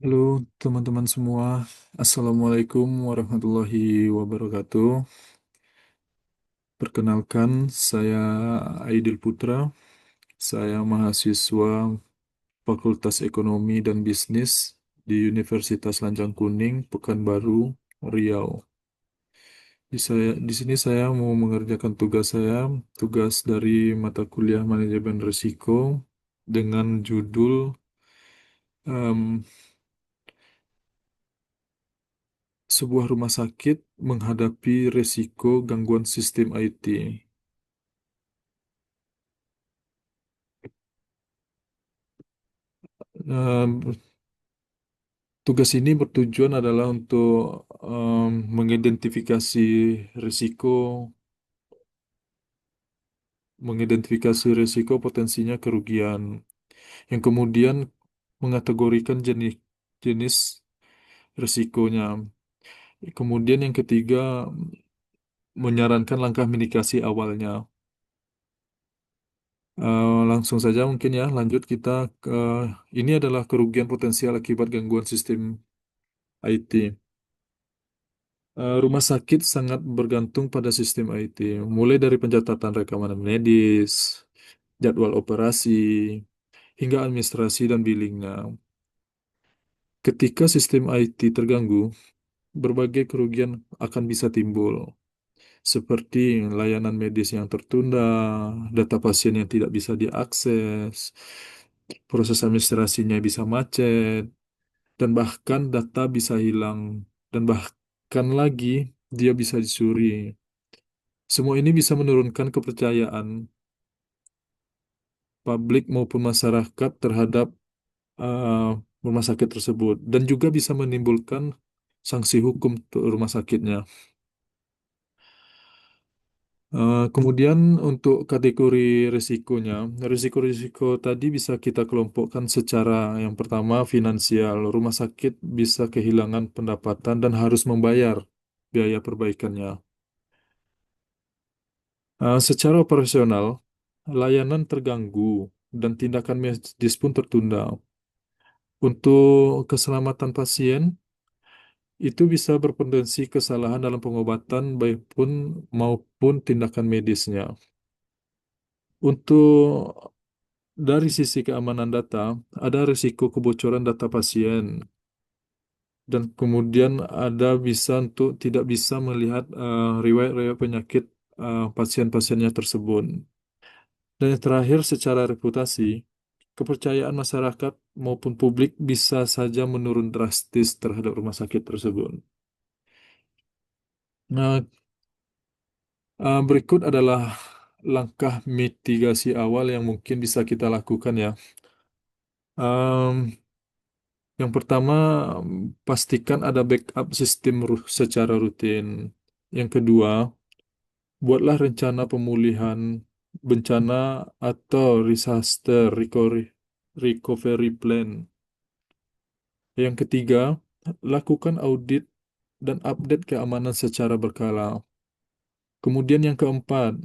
Halo teman-teman semua, Assalamualaikum warahmatullahi wabarakatuh. Perkenalkan, saya Aidil Putra, saya mahasiswa Fakultas Ekonomi dan Bisnis di Universitas Lanjang Kuning, Pekanbaru, Riau. Di sini saya mau mengerjakan tugas dari mata kuliah Manajemen Risiko dengan judul em, sebuah rumah sakit menghadapi resiko gangguan sistem IT. Em, Tugas ini bertujuan adalah untuk mengidentifikasi risiko, potensinya kerugian, yang kemudian mengategorikan jenis risikonya. Kemudian yang ketiga, menyarankan langkah mitigasi awalnya. Langsung saja mungkin ya, lanjut kita ke ini adalah kerugian potensial akibat gangguan sistem IT. Rumah sakit sangat bergantung pada sistem IT, mulai dari pencatatan rekaman medis, jadwal operasi, hingga administrasi dan billingnya. Ketika sistem IT terganggu, berbagai kerugian akan bisa timbul, seperti layanan medis yang tertunda, data pasien yang tidak bisa diakses, proses administrasinya bisa macet, dan bahkan data bisa hilang, dan bahkan lagi dia bisa dicuri. Semua ini bisa menurunkan kepercayaan publik maupun masyarakat terhadap eh, rumah sakit tersebut, dan juga bisa menimbulkan sanksi hukum untuk rumah sakitnya. Kemudian untuk kategori risikonya, risiko-risiko tadi bisa kita kelompokkan secara yang pertama finansial. Rumah sakit bisa kehilangan pendapatan dan harus membayar biaya perbaikannya. Secara operasional, layanan terganggu dan tindakan medis pun tertunda. Untuk keselamatan pasien, itu bisa berpotensi kesalahan dalam pengobatan baik pun maupun tindakan medisnya. Untuk dari sisi keamanan data, ada risiko kebocoran data pasien dan kemudian ada bisa untuk tidak bisa melihat riwayat-riwayat penyakit pasien-pasiennya tersebut. Dan yang terakhir, secara reputasi, kepercayaan masyarakat maupun publik bisa saja menurun drastis terhadap rumah sakit tersebut. Nah, berikut adalah langkah mitigasi awal yang mungkin bisa kita lakukan ya. Em, yang pertama, pastikan ada backup sistem secara rutin. Yang kedua, buatlah rencana pemulihan bencana atau disaster recovery plan. Yang ketiga, lakukan audit dan update keamanan secara berkala. Kemudian yang keempat,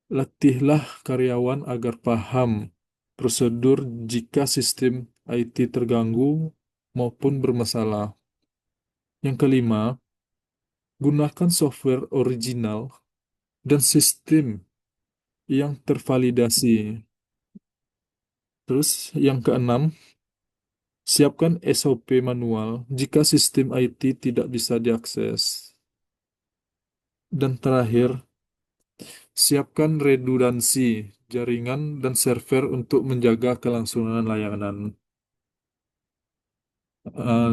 latihlah karyawan agar paham prosedur jika sistem IT terganggu maupun bermasalah. Yang kelima, gunakan software original dan sistem yang tervalidasi. Terus yang keenam, siapkan SOP manual jika sistem IT tidak bisa diakses. Dan terakhir, siapkan redundansi jaringan dan server untuk menjaga kelangsungan layanan. Eh,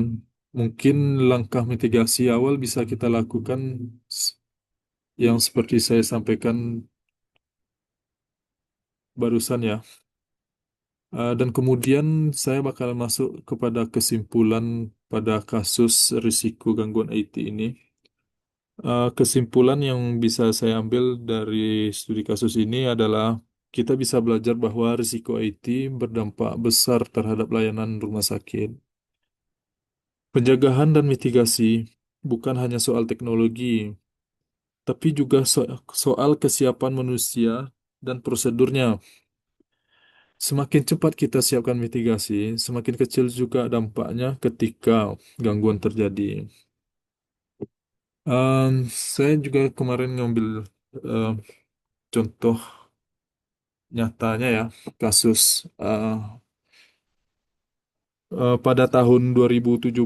Mungkin langkah mitigasi awal bisa kita lakukan s- yang seperti saya sampaikan barusan ya. Dan kemudian saya bakal masuk kepada kesimpulan pada kasus risiko gangguan IT ini. Kesimpulan yang bisa saya ambil dari studi kasus ini adalah kita bisa belajar bahwa risiko IT berdampak besar terhadap layanan rumah sakit. Penjagaan dan mitigasi bukan hanya soal teknologi, tapi juga soal kesiapan manusia dan prosedurnya. Semakin cepat kita siapkan mitigasi, semakin kecil juga dampaknya ketika gangguan terjadi. Em, saya juga kemarin ngambil em, contoh nyatanya ya, kasus eh, pada tahun 2017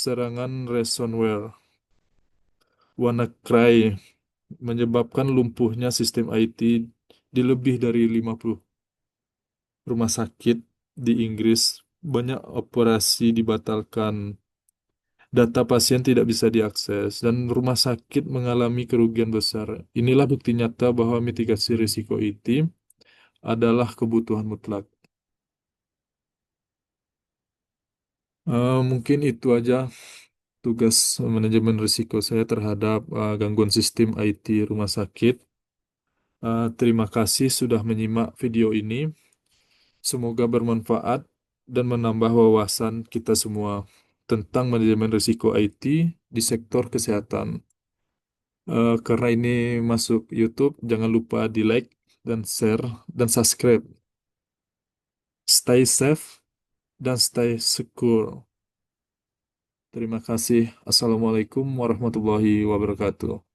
serangan ransomware WannaCry menyebabkan lumpuhnya sistem IT di lebih dari 50 rumah sakit di Inggris. Banyak operasi dibatalkan, data pasien tidak bisa diakses, dan rumah sakit mengalami kerugian besar. Inilah bukti nyata bahwa mitigasi risiko IT adalah kebutuhan mutlak. Mungkin itu aja tugas manajemen risiko saya terhadap gangguan sistem IT rumah sakit. Terima kasih sudah menyimak video ini. Semoga bermanfaat dan menambah wawasan kita semua tentang manajemen risiko IT di sektor kesehatan. Karena ini masuk YouTube, jangan lupa di like dan share dan subscribe. Stay safe dan stay secure. Terima kasih. Assalamualaikum warahmatullahi wabarakatuh.